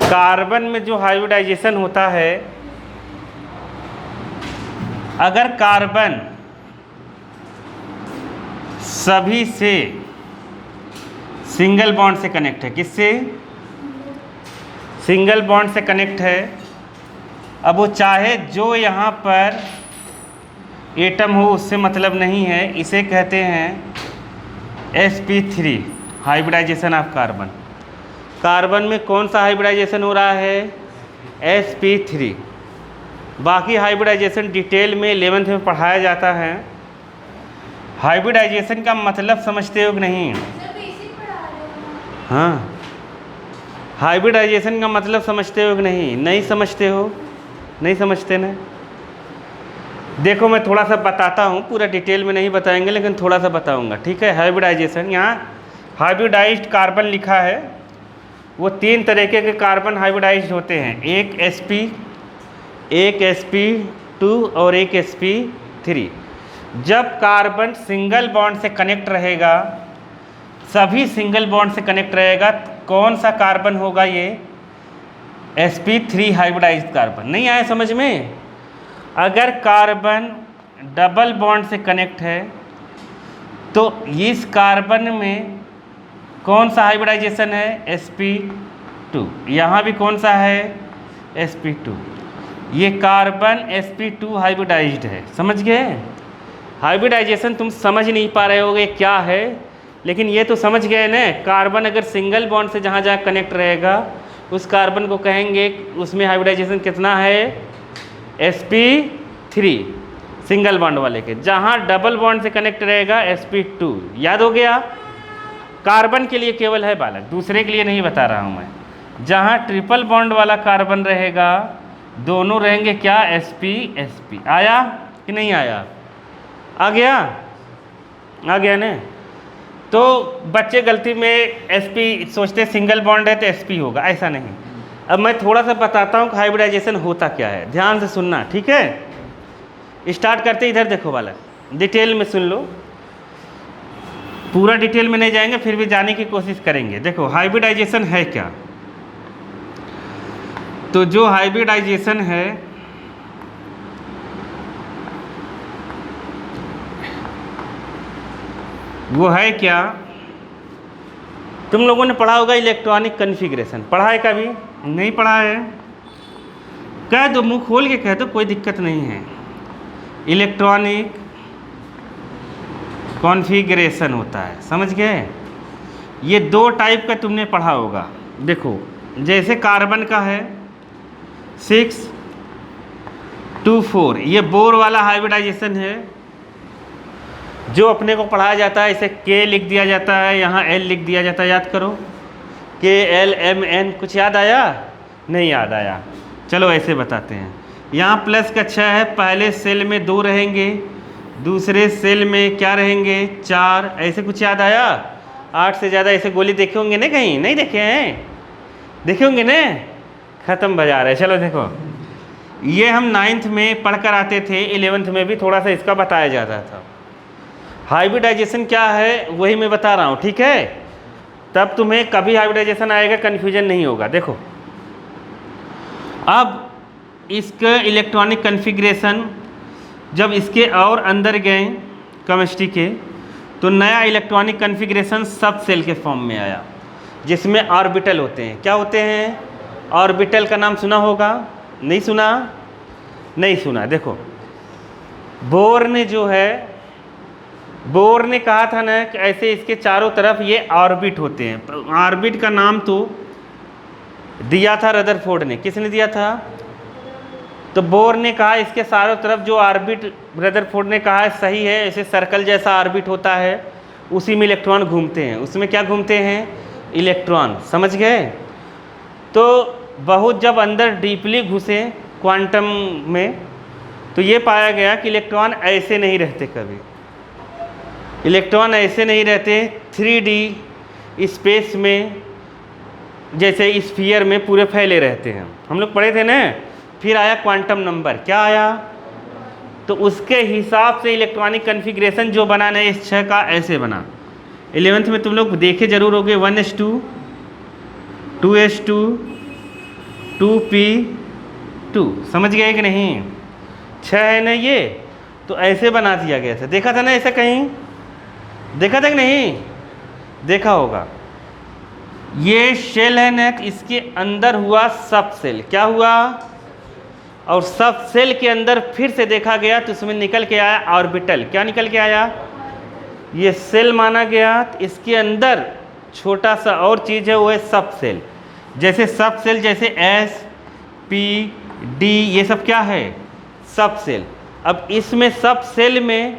Carbon में जो hybridisation होता है, अगर कार्बन सभी से सिंगल बॉन्ड से कनेक्ट है, किससे? सिंगल बॉन्ड से कनेक्ट है। अब वो चाहे जो यहाँ पर एटम हो उससे मतलब नहीं है, इसे कहते हैं sp3 hybridisation of carbon. Carbon में कौन सा हाइब्रिडाइजेशन हो रहा है? sp3। बाकी हाइब्रिडाइजेशन डिटेल में 11th में पढ़ाया जाता है। हाइब्रिडाइजेशन का मतलब समझते हो कि नहीं? हाँ, हाइब्रिडाइजेशन का मतलब समझते हो कि नहीं? नहीं समझते हो? नहीं समझते ना? देखो मैं थोड़ा सा बताता हूँ, पूरा डिटेल में नहीं बताएंगे लेकिन थोड़ा सा बताऊँगा, ठीक है। हाइब्रिडाइजेशन, यहाँ हाइब्रिडाइज्ड कार्बन लिखा है, वो 3 तरीके के कार्बन हाइब्रिडाइज्ड होते हैं, एक sp, एक sp2 और एक sp3। जब कार्बन सिंगल बॉन्ड से कनेक्ट रहेगा, सभी सिंगल बॉन्ड से कनेक्ट रहेगा, कौन सा कार्बन होगा? ये sp3 हाइब्रिडाइज्ड कार्बन। नहीं आया समझ में? अगर कार्बन डबल बॉन्ड से कनेक्ट है तो इस कार्बन में कौन सा हाइब्रिडाइजेशन है? sp2। यहाँ भी कौन सा है? sp2। ये कार्बन sp2 हाइब्रिडाइज्ड है, समझ गए? हाइब्रिडाइजेशन तुम समझ नहीं पा रहे होगे क्या है, लेकिन ये तो समझ गए ना। कार्बन अगर सिंगल बॉन्ड से जहाँ जहाँ कनेक्ट रहेगा उस कार्बन को कहेंगे, उसमें हाइब्रिडाइजेशन कितना है? sp3 सिंगल बॉन्ड वाले के। जहाँ डबल बॉन्ड से कनेक्ट रहेगा sp2। याद हो गया? कार्बन के लिए केवल है बालक, दूसरे के लिए नहीं बता रहा हूँ मैं। जहाँ ट्रिपल बॉन्ड वाला कार्बन रहेगा, दोनों रहेंगे क्या? sp आया कि नहीं आया? आ गया? आ गया ना? तो बच्चे गलती में sp सोचते सिंगल बॉन्ड है तो sp होगा, ऐसा नहीं। अब मैं थोड़ा सा बताता हूँ कि हाइब्रिडाइजेशन होता क्या है, ध्यान से सुनना, ठीक है। स्टार्ट करते इधर देखो बालक, डिटेल में सुन लो, पूरा डिटेल में नहीं जाएंगे, फिर भी जाने की कोशिश करेंगे। देखो हाइब्रिडाइजेशन है क्या? तो जो हाइब्रिडाइजेशन है वो है क्या? तुम लोगों ने पढ़ा होगा इलेक्ट्रॉनिक कॉन्फ़िगरेशन, पढ़ा है कभी? नहीं पढ़ा है? कह दो, मुंह खोल के कह दो, कोई दिक्कत नहीं है। इलेक्ट्रॉनिक कॉन्फ़िगरेशन होता है, समझ गए? ये 2 टाइप का तुमने पढ़ा होगा। देखो जैसे कार्बन का है 6 2 4, ये बोर वाला हाइब्रिडाइजेशन है जो अपने को पढ़ाया जाता है। इसे K लिख दिया जाता है, यहाँ L लिख दिया जाता है, याद करो, KLMN। कुछ याद आया? नहीं याद आया? चलो ऐसे बताते हैं। यहाँ प्लस का 6 है, पहले सेल में 2 रहेंगे, दूसरे सेल में क्या रहेंगे? 4। ऐसे कुछ याद आया? 8 से ज़्यादा ऐसे गोली देखे होंगे ना कहीं? नहीं देखे हैं? देखे होंगे ना? ख़त्म बजा रहे। चलो देखो, ये हम 9th में पढ़ कर आते थे, 11th में भी थोड़ा सा इसका बताया जाता था। हाइब्रिडाइजेशन क्या है वही मैं बता रहा हूँ, ठीक है? तब तुम्हें कभी हाइब्रिडाइजेशन आएगा कन्फ्यूजन नहीं होगा। देखो अब इसका इलेक्ट्रॉनिक कॉन्फ़िगरेशन जब इसके और अंदर गए केमिस्ट्री के, तो नया इलेक्ट्रॉनिक कॉन्फ़िगरेशन सब सेल के फॉर्म में आया, जिसमें ऑर्बिटल होते हैं। क्या होते हैं? ऑर्बिटल का नाम सुना होगा? नहीं सुना? नहीं सुना? देखो बोर ने जो है, बोर ने कहा था ना कि ऐसे इसके चारों तरफ ये ऑर्बिट होते हैं। ऑर्बिट का नाम तो दिया था रदरफोर्ड ने। किसने दिया था? तो बोर ने कहा इसके चारों तरफ जो ऑर्बिट, रदरफोर्ड ने कहा है सही है, ऐसे सर्कल जैसा ऑर्बिट होता है, उसी में इलेक्ट्रॉन घूमते हैं। उसमें क्या घूमते हैं? इलेक्ट्रॉन, समझ गए? तो बहुत जब अंदर डीपली घुसे क्वांटम में, तो ये पाया गया कि इलेक्ट्रॉन ऐसे नहीं रहते कभी। इलेक्ट्रॉन ऐसे नहीं रहते 3D स्पेस में, जैसे स्फीयर में पूरे फैले रहते हैं। हम लोग पढ़े थे ना। फिर आया क्वांटम नंबर, क्या आया? तो उसके हिसाब से इलेक्ट्रॉनिक कॉन्फ़िगरेशन जो बना ना इस 6 का, ऐसे बना। 11th में तुम लोग देखे जरूर होगे 1s2 2s2 2p2। समझ गए कि नहीं? 6 है ना ये, तो ऐसे बना दिया गया था। देखा था ना ऐसा कहीं? देखा था कि नहीं? देखा होगा। ये शेल है ना, इसके अंदर हुआ सब सेल। क्या हुआ? और सब सेल के अंदर फिर से देखा गया तो उसमें निकल के आया ऑर्बिटल। क्या निकल के आया? ये सेल माना गया। तो इसके अंदर छोटा सा और चीज़ है, वो है सब सेल। जैसे सब सेल, जैसे एस, पी, डी, ये सब क्या है? सब सेल। अब इसमें सब सेल में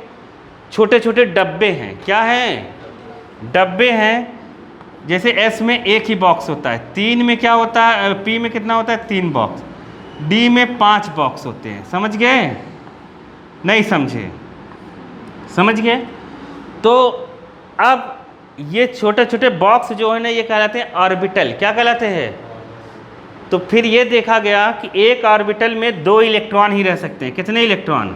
छोटे छोटे डब्बे हैं। क्या हैं? डब्बे हैं। जैसे एस में एक ही बॉक्स होता है, 3 में क्या होता है, पी में कितना होता है? 3 बॉक्स, डी में 5 बॉक्स होते हैं। समझ गए? नहीं समझे? समझ गए? तो अब ये छोटे छोटे बॉक्स जो है ना, ये कहलाते हैं ऑर्बिटल। क्या कहलाते हैं? तो फिर ये देखा गया कि एक ऑर्बिटल में 2 इलेक्ट्रॉन ही रह सकते हैं। कितने इलेक्ट्रॉन?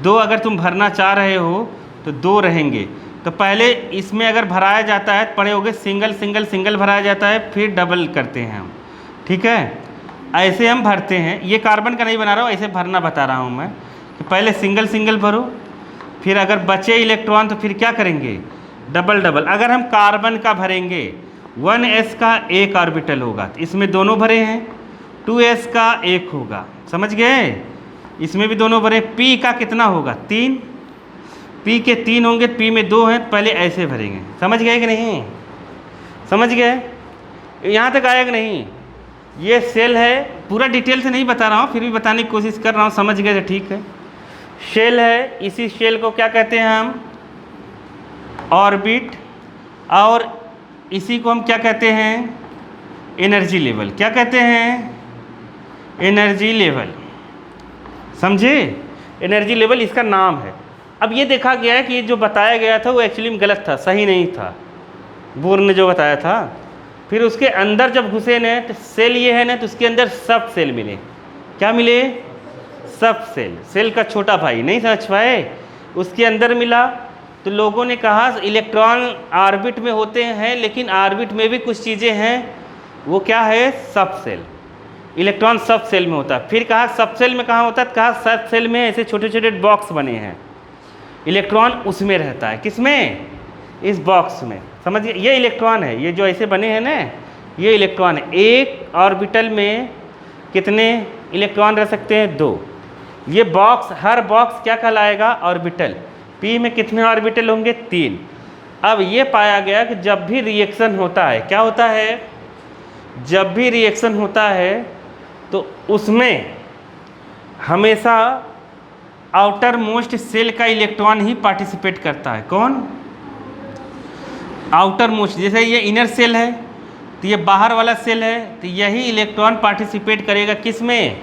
2। अगर तुम भरना चाह रहे हो तो 2 रहेंगे। तो पहले इसमें अगर भराया जाता है, पढ़े होगे, सिंगल सिंगल सिंगल भराया जाता है, फिर डबल करते हैं हम। ठीक है? ऐसे हम भरते हैं। ये कार्बन का नहीं बना रहा हूँ, ऐसे भरना बता रहा हूँ मैं कि पहले सिंगल सिंगल भरो, फिर अगर बचे इलेक्ट्रॉन तो फिर क्या करेंगे? Double double. अगर हम कार्बन का भरेंगे, 1s का एक ऑर्बिटल होगा, तो इसमें दोनों भरे हैं। 2s का एक होगा। समझ गए? इसमें भी दोनों भरे। p का कितना होगा? 3। p के 3 होंगे, p में 2 हैं, पहले ऐसे भरेंगे। समझ गए कि नहीं? समझ गए? यहाँ तक आया कि नहीं? ये सेल है। पूरा डिटेल से नहीं बता रहा हूँ, फिर भी बताने की कोशिश कर रहा हूँ। समझ गए तो ठीक है। शेल है, इसी शेल को क्या कहते हैं हम? ऑर्बिट। और इसी को हम क्या कहते हैं? Energy level. क्या कहते हैं? Energy level. समझे? एनर्जी लेवल इसका नाम है। अब ये देखा गया है कि ये जो बताया गया था वो एक्चुअली में गलत था, सही नहीं था, बोर ने जो बताया था। फिर उसके अंदर जब घुसे ने तो सेल ये है ना, तो उसके अंदर सब सेल मिले। क्या मिले? सब सेल। सेल का छोटा भाई। नहीं समझ पाए? उसके अंदर मिला। तो लोगों ने कहा इलेक्ट्रॉन ऑर्बिट में होते हैं, लेकिन ऑर्बिट में भी कुछ चीज़ें हैं। वो क्या है? सब सेल। इलेक्ट्रॉन सब सेल में होता है। फिर कहा सब सेल में कहाँ होता है? कहा सब सेल में ऐसे छोटे छोटे बॉक्स बने हैं, इलेक्ट्रॉन उसमें रहता है। किसमें? इस बॉक्स में। समझिए, ये इलेक्ट्रॉन है, ये जो ऐसे बने हैं ना, ये इलेक्ट्रॉन है। एक ऑर्बिटल में कितने इलेक्ट्रॉन रह सकते हैं? 2। ये बॉक्स, हर बॉक्स क्या कहलाएगा? ऑर्बिटल। p में कितने ऑर्बिटल होंगे? 3। अब ये पाया गया कि जब भी रिएक्शन होता है, क्या होता है? जब भी रिएक्शन होता है तो उसमें हमेशा आउटर मोस्ट सेल का इलेक्ट्रॉन ही पार्टिसिपेट करता है। कौन? Outer most. जैसे ये इनर सेल है, तो ये बाहर वाला सेल है, तो यही इलेक्ट्रॉन पार्टिसिपेट करेगा किस में?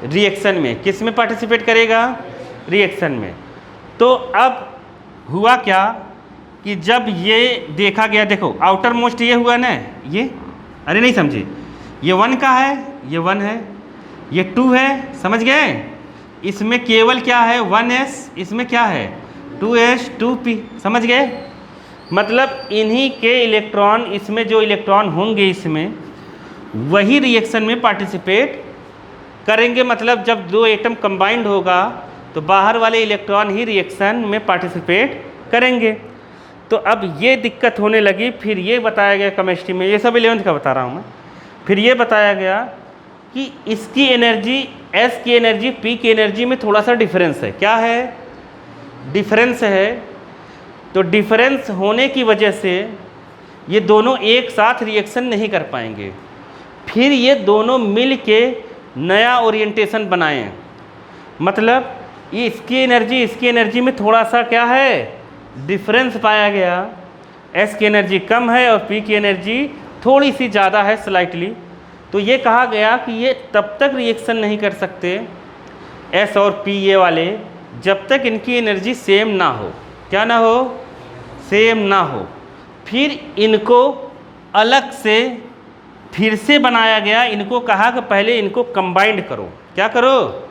रिएक्शन में। किस में पार्टिसिपेट करेगा? रिएक्शन में। तो अब हुआ क्या कि जब ये देखा गया, देखो आउटर मोस्ट ये हुआ ना, ये, अरे नहीं समझे, ये 1 का है, ये 1 है, ये 2 है। समझ गए? इसमें केवल क्या है? 1s, इसमें क्या है? 2s 2p। समझ गए? मतलब इन्हीं के इलेक्ट्रॉन, इसमें जो इलेक्ट्रॉन होंगे इसमें, वही रिएक्शन में पार्टिसिपेट करेंगे। मतलब जब 2 एटम कंबाइंड होगा तो बाहर वाले इलेक्ट्रॉन ही रिएक्शन में पार्टिसिपेट करेंगे। तो अब ये दिक्कत होने लगी। फिर ये बताया गया केमिस्ट्री में, ये सब 11th का बता रहा हूँ मैं। फिर ये बताया गया कि इसकी एनर्जी, S की एनर्जी P की एनर्जी में थोड़ा सा डिफरेंस है। क्या है? डिफरेंस है। तो डिफरेंस होने की वजह से ये दोनों एक साथ रिएक्शन नहीं कर पाएंगे। फिर ये दोनों मिल के नया ओरिएंटेशन बनाएं। मतलब ये इसकी एनर्जी में थोड़ा सा क्या है? डिफरेंस पाया गया। S की एनर्जी कम है और P की एनर्जी थोड़ी सी ज़्यादा है, स्लाइटली। तो ये कहा गया कि ये तब तक रिएक्शन नहीं कर सकते, S और P ये वाले, जब तक इनकी एनर्जी सेम ना हो। क्या ना हो? सेम ना हो। फिर इनको अलग से फिर से बनाया गया। इनको कहा कि पहले इनको कंबाइंड करो। क्या करो?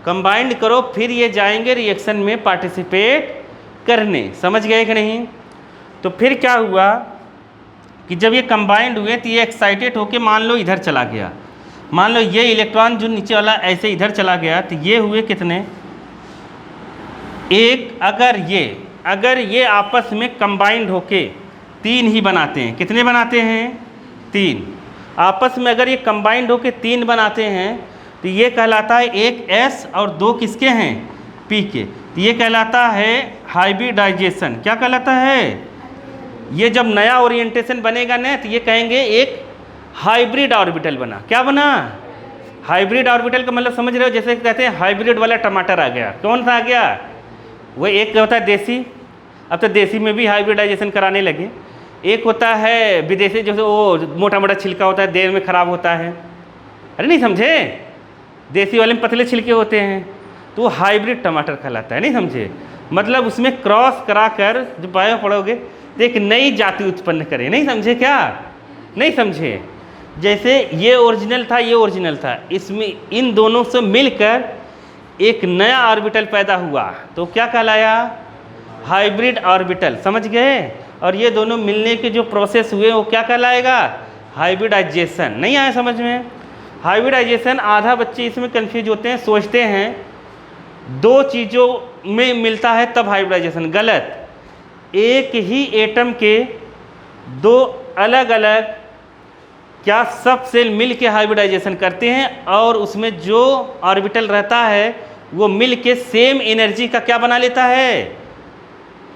कंबाइंड करो, फिर ये जाएंगे रिएक्शन में पार्टिसिपेट करने। समझ गए कि नहीं? तो फिर क्या हुआ कि जब ये कंबाइंड हुए तो ये एक्साइटेड होके मान लो इधर चला गया, मान लो ये इलेक्ट्रॉन जो नीचे वाला ऐसे इधर चला गया, तो ये हुए कितने, एक। अगर ये आपस में कंबाइंड होके 3 ही बनाते हैं, कितने बनाते हैं, 3। आपस में अगर ये कंबाइंड होके 3 बनाते हैं तो ये कहलाता है एक S और 2 किसके हैं, P के। तो ये कहलाता है हाइब्रिडाइजेशन। क्या कहलाता है, ये जब नया ओरिएंटेशन बनेगा ना तो ये कहेंगे एक हाइब्रिड ऑर्बिटल बना। क्या बना, हाइब्रिड ऑर्बिटल का मतलब समझ रहे हो, जैसे कहते हैं हाइब्रिड वाला टमाटर आ गया। कौन सा आ गया, वो एक होता है देसी, अब तो देसी में भी हाइब्रिडाइजेशन कराने लगे। एक होता है विदेशी, जैसे वो मोटा मोटा छिलका होता है, देर में ख़राब होता है। अरे नहीं समझे, देसी वाले में पतले छिलके होते हैं, तो वो हाइब्रिड टमाटर कहलाता है। नहीं समझे, मतलब उसमें क्रॉस करा कर जो बायो पढ़ोगे तो एक नई जाति उत्पन्न करें। नहीं समझे क्या, नहीं समझे। जैसे ये ओरिजिनल था, ये ओरिजिनल था, इसमें इन दोनों से मिलकर एक नया ऑर्बिटल पैदा हुआ, तो क्या कहलाया, हाइब्रिड ऑर्बिटल। समझ गए। और ये दोनों मिलने के जो प्रोसेस हुए वो क्या कहलाएगा, हाइब्रिडाइजेशन। नहीं आया समझ में। हाइब्रिडाइजेशन आधा बच्चे इसमें कंफ्यूज होते हैं, सोचते हैं 2 चीज़ों में मिलता है तब हाइब्रिडाइजेशन। गलत। एक ही एटम के 2 अलग अलग क्या सब सेल मिल के हाइब्रिडाइजेशन करते हैं, और उसमें जो ऑर्बिटल रहता है वो मिल के सेम एनर्जी का क्या बना लेता है,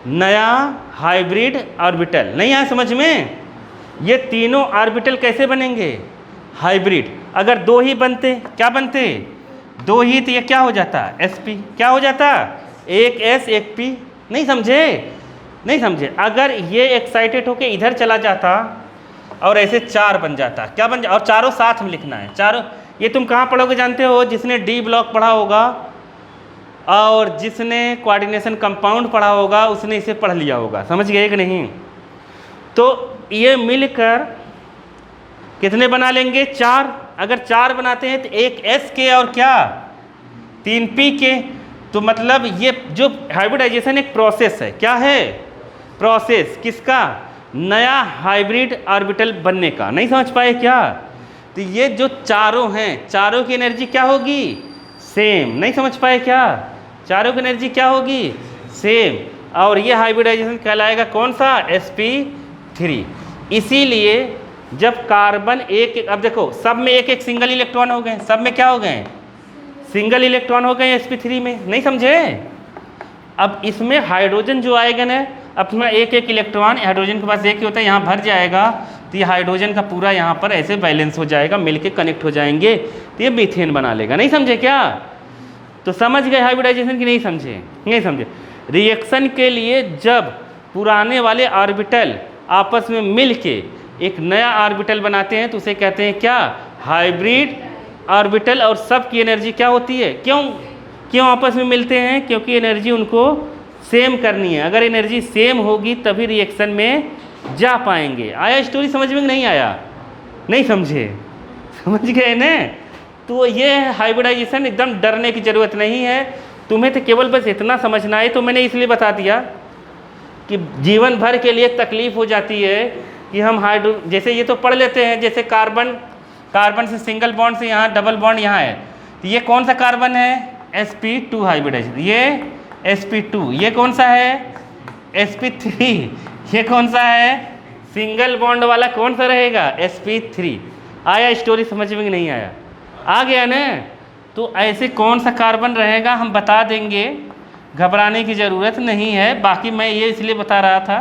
नया हाइब्रिड ऑर्बिटल। नहीं आया समझ में। ये तीनों ऑर्बिटल कैसे बनेंगे, हाइब्रिड। अगर 2 ही बनते, क्या बनते, 2 ही, तो ये क्या हो जाता, sp। क्या हो जाता, एक s एक p। नहीं समझे, नहीं समझे। अगर ये एक्साइटेड होके इधर चला जाता और ऐसे 4 बन जाता, क्या बन जा, और चारों साथ में लिखना है, चारों। ये तुम कहाँ पढ़ोगे जानते हो, जिसने डी ब्लॉक पढ़ा होगा और जिसने कोऑर्डिनेशन कंपाउंड पढ़ा होगा उसने इसे पढ़ लिया होगा। समझ गए कि नहीं। तो ये मिलकर कितने बना लेंगे, 4। अगर 4 बनाते हैं तो एक S के और क्या, 3 P के। तो मतलब ये जो हाइब्रिडाइजेशन एक प्रोसेस है, क्या है, प्रोसेस किसका, नया हाइब्रिड ऑर्बिटल बनने का। नहीं समझ पाए क्या। तो ये जो चारों हैं, चारों की एनर्जी क्या होगी, सेम। नहीं समझ पाए क्या, चारों की एनर्जी क्या होगी, सेम। और ये हाइब्रिडाइजेशन कहलाएगा कौन सा, sp3। इसीलिए जब कार्बन एक, अब देखो सब में एक एक सिंगल इलेक्ट्रॉन हो गए, सब में क्या हो गए, सिंगल इलेक्ट्रॉन हो गए sp3 में। नहीं समझे। अब इसमें हाइड्रोजन जो आएगा ना, अपना एक एक इलेक्ट्रॉन, हाइड्रोजन के पास एक ही होता है, यहाँ भर जाएगा तो ये हाइड्रोजन का पूरा यहाँ पर ऐसे बैलेंस हो जाएगा, मिलके कनेक्ट हो जाएंगे, तो ये मीथेन बना लेगा। नहीं समझे क्या। तो समझ गए हाइब्रिडाइजेशन की, नहीं समझे, नहीं समझे। रिएक्शन के लिए जब पुराने वाले ऑर्बिटल आपस में मिल के एक नया ऑर्बिटल बनाते हैं तो उसे कहते हैं क्या, हाइब्रिड ऑर्बिटल। और सब की एनर्जी क्या होती है, क्यों आपस में मिलते हैं, क्योंकि एनर्जी उनको सेम करनी है। अगर एनर्जी सेम होगी तभी रिएक्शन में जा पाएंगे। आया स्टोरी समझ में, नहीं आया, नहीं समझे, समझ गए ना। तो ये हाइब्रिडाइजेशन एकदम डरने की ज़रूरत नहीं है, तुम्हें तो केवल बस इतना समझना है। तो मैंने इसलिए बता दिया कि जीवन भर के लिए तकलीफ़ हो जाती है कि हम जैसे ये तो पढ़ लेते हैं, जैसे कार्बन से सिंगल बॉन्ड से यहाँ डबल बॉन्ड यहाँ है, तो ये कौन सा कार्बन है, sp2 हाइब्रिडाइजेशन। ये sp2, ये कौन सा है, sp3। ये कौन सा है, सिंगल बॉन्ड वाला कौन सा रहेगा, sp3। आया स्टोरी समझ में, नहीं आया, आ गया ना। तो ऐसे कौन सा कार्बन रहेगा हम बता देंगे, घबराने की ज़रूरत नहीं है। बाकी मैं ये इसलिए बता रहा था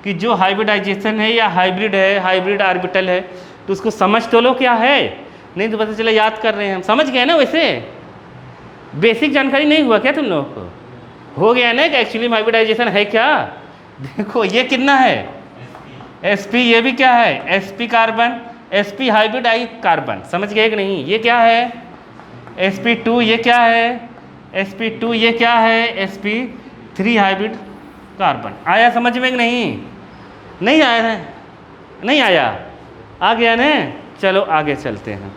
कि जो हाइब्रिडाइजेशन है या हाइब्रिड है, हाइब्रिड ऑर्बिटल है, तो उसको समझ तो लो क्या है, नहीं तो पता चला याद कर रहे हैं हम। समझ गए ना। वैसे बेसिक जानकारी नहीं हुआ क्या तुम लोगों को, हो गया ना कि एक्चुअली हाइब्रिडाइजेशन है क्या। देखो ये कितना है, sp, ये भी क्या है, sp कार्बन, sp हाइब्रिड आई कार्बन। समझ गए कि नहीं। ये क्या है, sp2, ये क्या है, sp2, ये क्या है, sp3 हाइब्रिड कार्बन। आया समझ में कि नहीं, नहीं आया, नहीं आया, आ गया ना। चलो आगे चलते हैं।